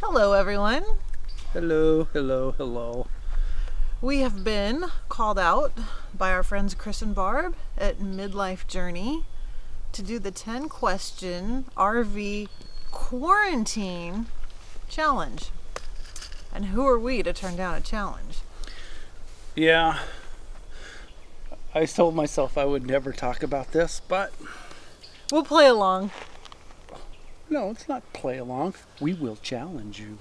Hello, everyone. Hello, hello, hello. We have been called out by our friends Chris and Barb at Midlife Journey to do the 10-question RV quarantine challenge. And who are we to turn down a challenge? Yeah, I told myself I would never talk about this, but We'll play along. no, it's not play along. We will challenge you.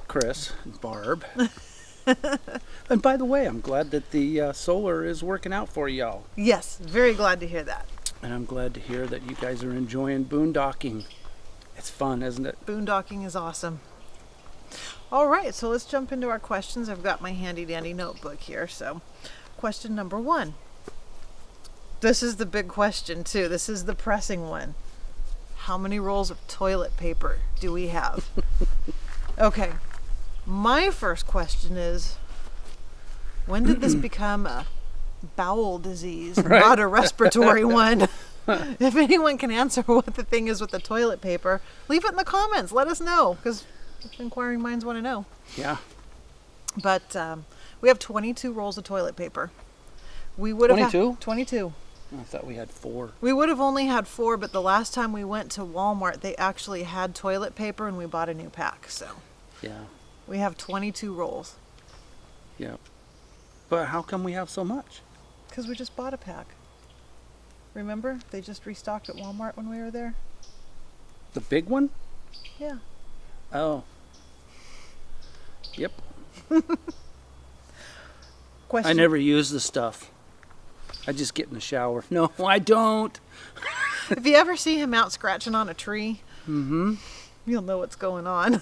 Chris and Barb. And by the way, I'm glad that the solar is working out for y'all. Yes, very glad to hear that. And I'm glad to hear that you guys are enjoying boondocking. It's fun, isn't it? Boondocking is awesome. All right, so let's jump into our questions. I've got my handy dandy notebook here. So, question number 1. This is the big question, too. This is the pressing one. How many rolls of toilet paper do we have? Okay, my first question is, when did this become a bowel disease, Right. not a respiratory one? If anyone can answer what the thing is with the toilet paper, leave it in the comments. Let us know, because inquiring minds want to know. Yeah. But we have 22 rolls of toilet paper. We would have 22? 22. I thought we had 4. We would have only had 4, but the last time we went to Walmart, they actually had toilet paper, and we bought a new pack. So Yeah, we have 22 rolls yeah. But how come we have so much? because we just bought a pack. Remember, they just restocked at Walmart when we were there. The big one? Yeah. Oh. Yep. Question. I never use the stuff. I just get in the shower. No, I don't. If you ever see him out scratching on a tree, Mm-hmm. you'll know what's going on.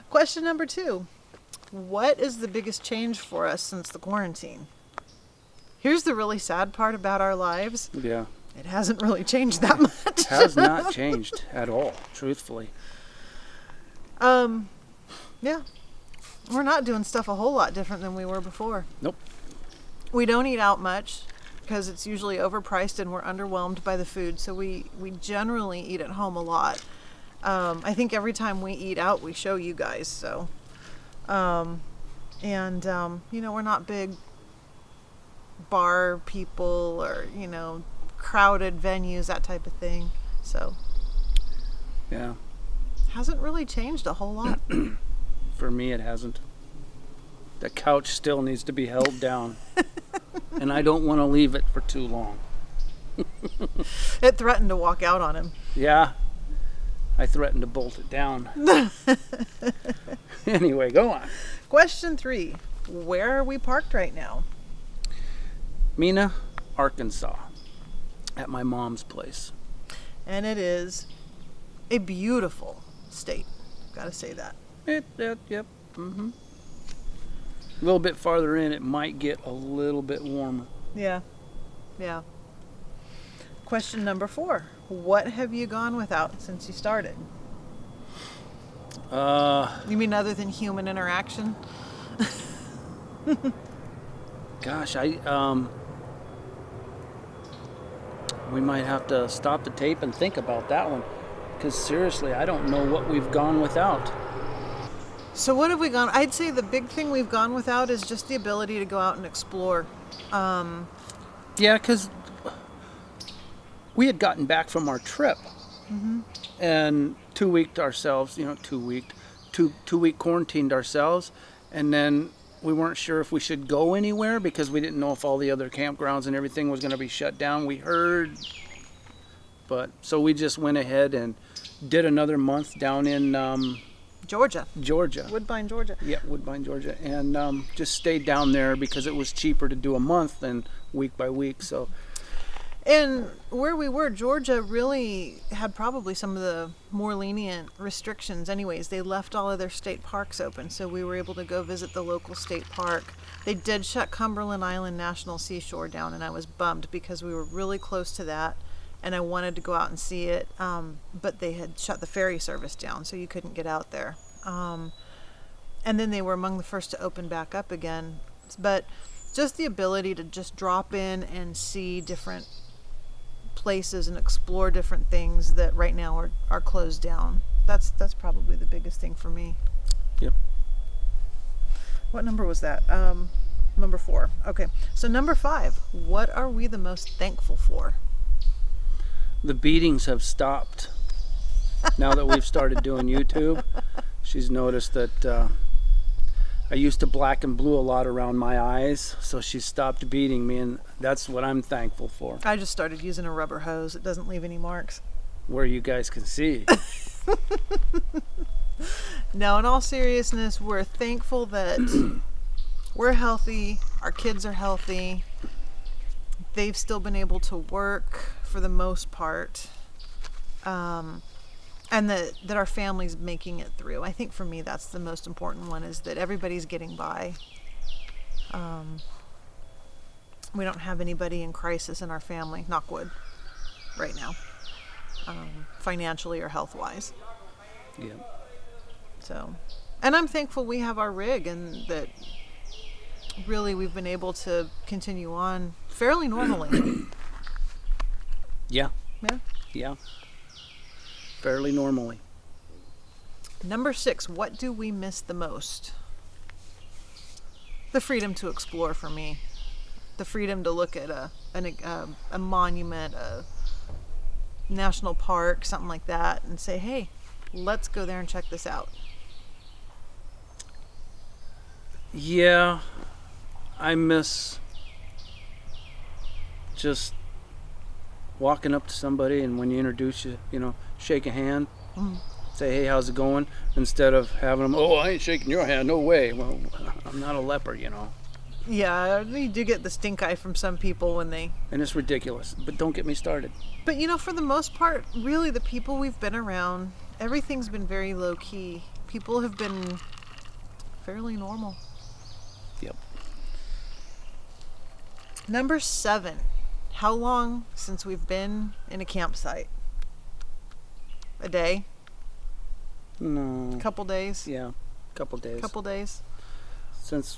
Question number 2. What is the biggest change for us since the quarantine? Here's the really sad part about our lives. Yeah. It hasn't really changed that much. Has not changed at all, truthfully. Yeah. We're not doing stuff a whole lot different than we were before. Nope. We don't eat out much because it's usually overpriced and we're underwhelmed by the food. So we generally eat at home a lot. I think every time we eat out, we show you guys. So, we're not big bar people or, crowded venues, that type of thing. So, Yeah. hasn't really changed a whole lot. For me, it hasn't. The couch still needs to be held down. And I don't want to leave it for too long. It threatened to walk out on him. Yeah. I threatened to bolt it down. Anyway, go on. Question 3. Where are we parked right now? Mena, Arkansas. At my mom's place. And it is a beautiful state. Gotta say that. Yep. Mm-hmm. A little bit farther in, it might get a little bit warmer. Yeah. Question number 4. What have you gone without since you started? You mean other than human interaction? Gosh, we might have to stop the tape and think about that one. Because seriously, I don't know what we've gone without. So what have we gone? I'd say the big thing we've gone without is just the ability to go out and explore. Yeah, because we had gotten back from our trip. Mm-hmm. And 2 weeked ourselves, 2-week quarantined ourselves. And then we weren't sure if we should go anywhere because we didn't know if all the other campgrounds and everything was going to be shut down. We heard. But so we just went ahead and did another month down in Georgia. Woodbine, Georgia. Yeah, Woodbine, Georgia. And just stayed down there because it was cheaper to do a month than week by week. So. And where we were, Georgia really had probably some of the more lenient restrictions anyways. They left all of their state parks open, so we were able to go visit the local state park. They did shut Cumberland Island National Seashore down, and I was bummed because we were really close to that, and I wanted to go out and see it, but they had shut the ferry service down, so you couldn't get out there. And then they were among the first to open back up again. But just the ability to just drop in and see different places and explore different things that right now are closed down. That's probably the biggest thing for me. Yep. What number was that? Number 4. Okay. So number 5, what are we the most thankful for? The beatings have stopped. Now that we've started doing YouTube, she's noticed that I used to black and blue a lot around my eyes, so she stopped beating me, and that's what I'm thankful for. I just started using a rubber hose. It doesn't leave any marks. Where you guys can see. No, in all seriousness, we're thankful that we're healthy, our kids are healthy, they've still been able to work for the most part, and that our family's making it through. I think for me that's the most important one, is that everybody's getting by. We don't have anybody in crisis in our family, knock wood, right now, financially or health-wise. Yeah. So, and I'm thankful we have our rig, and that really we've been able to continue on fairly normally. Yeah. Yeah. Yeah. Fairly normally. Number 6, what do we miss the most? The freedom to explore for me. The freedom to look at a monument, a national park, something like that, and say, hey, let's go there and check this out. Yeah, I miss just walking up to somebody, and when you introduce you, shake a hand, say, hey, how's it going? Instead of having them, oh, I ain't shaking your hand, no way. Well, I'm not a leper, Yeah, you do get the stink eye from some people when they... And it's ridiculous, but don't get me started. But for the most part, really the people we've been around, everything's been very low key. People have been fairly normal. Yep. Number 7, how long since we've been in a campsite? A day? No. A couple days? Yeah, couple days. Couple days? Since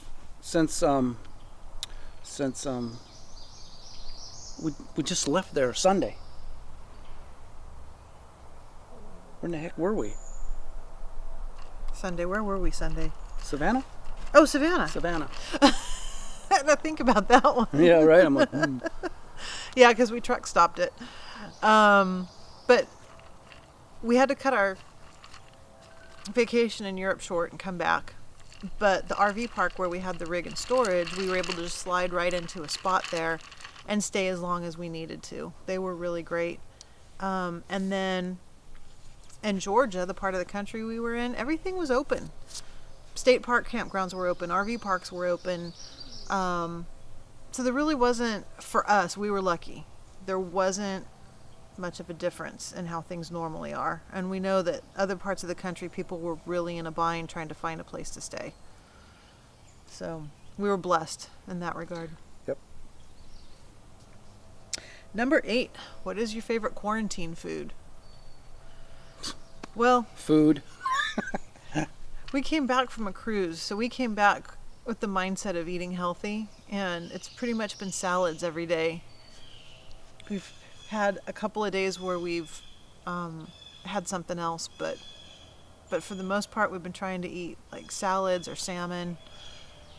we just left there Sunday. Where in the heck were we? Sunday. Where were we Sunday? Savannah? Oh, Savannah. Savannah. I had to think about that one. Yeah, right. I'm like, Yeah, because we truck stopped it. But we had to cut our vacation in Europe short and come back. But the RV park where we had the rig and storage, we were able to just slide right into a spot there and stay as long as we needed to. They were really great. And then in Georgia, the part of the country we were in, everything was open. State park campgrounds were open. RV parks were open. So there really wasn't, for us, we were lucky. There wasn't much of a difference in how things normally are. And we know that other parts of the country, people were really in a bind trying to find a place to stay. So we were blessed in that regard. Yep. Number 8, what is your favorite quarantine food? Well, food. we came back from a cruise, so we came back with the mindset of eating healthy, and it's pretty much been salads every day. We've had a couple of days where we've had something else, but for the most part we've been trying to eat like salads or salmon,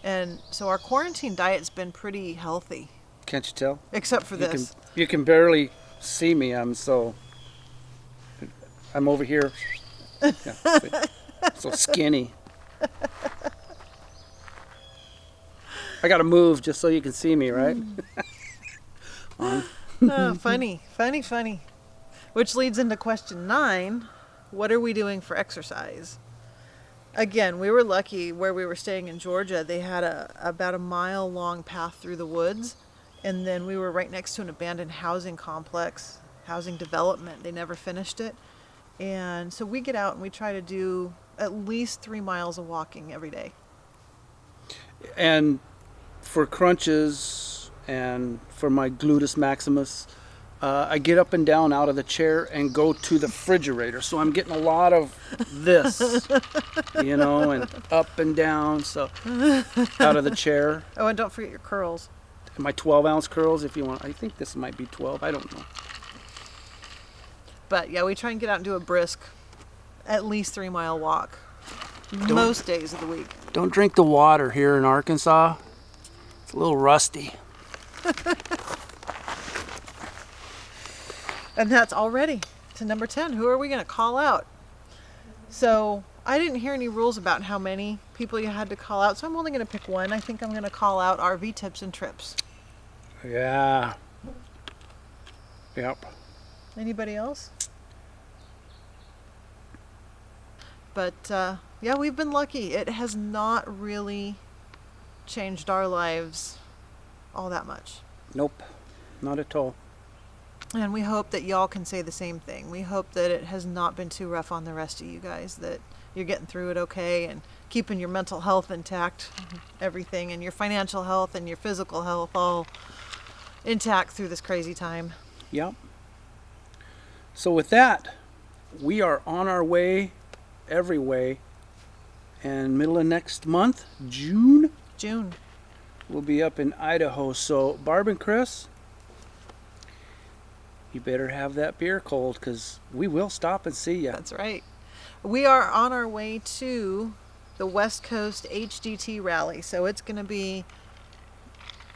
and so our quarantine diet's been pretty healthy. Can't you tell? Except for this. You can barely see me. I'm over here. Yeah, so skinny. I gotta move just so you can see me, right? Oh, funny. Which leads into question 9. What are we doing for exercise? Again, we were lucky where we were staying in Georgia. They had about a mile-long path through the woods, and then we were right next to an abandoned housing complex, housing development. They never finished it. And so we get out and we try to do at least 3 miles of walking every day. And for crunches and for my gluteus maximus, I get up and down out of the chair and go to the refrigerator. So I'm getting a lot of this, and up and down. So out of the chair. Oh, and don't forget your curls. My 12-ounce curls, if you want. I think this might be 12. I don't know. But yeah, we try and get out and do a brisk, at least 3 mile walk most days of the week. Don't drink the water here in Arkansas. It's a little rusty. And that's already to number 10. Who are we going to call out? So I didn't hear any rules about how many people you had to call out, so I'm only going to pick one. I think I'm going to call out RV tips and trips. Yeah. Yep. Anybody else? But yeah, we've been lucky. It has not really changed our lives all that much. Nope. Not at all. And we hope that y'all can say the same thing. We hope that it has not been too rough on the rest of you guys, that you're getting through it okay and keeping your mental health intact, everything, and your financial health and your physical health all intact through this crazy time. Yep. So with that, we are on our way every way. And middle of next month, June, we'll be up in Idaho. So Barb and Chris, you better have that beer cold because we will stop and see you. That's right. We are on our way to the West Coast HDT rally. So it's going to be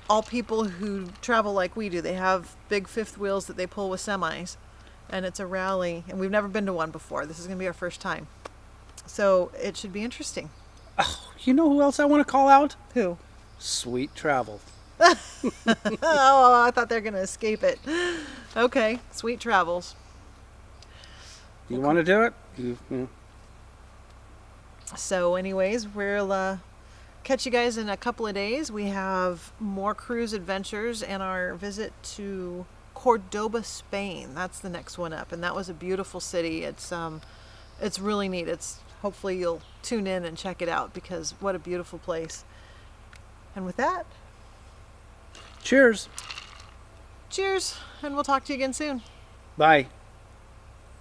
all people who travel like we do. They have big fifth wheels that they pull with semis. And it's a rally. And we've never been to one before. This is going to be our first time. So it should be interesting. Oh, you know who else I want to call out? Who? Sweet Travel. Oh, I thought they were going to escape it. Okay, sweet travels. You want to do it? You. So anyways, we'll catch you guys in a couple of days. We have more cruise adventures and our visit to Cordoba, Spain. That's the next one up. And that was a beautiful city. It's really neat. Hopefully you'll tune in and check it out because what a beautiful place. And with that, Cheers. cheers, and we'll talk to you again soon. Bye.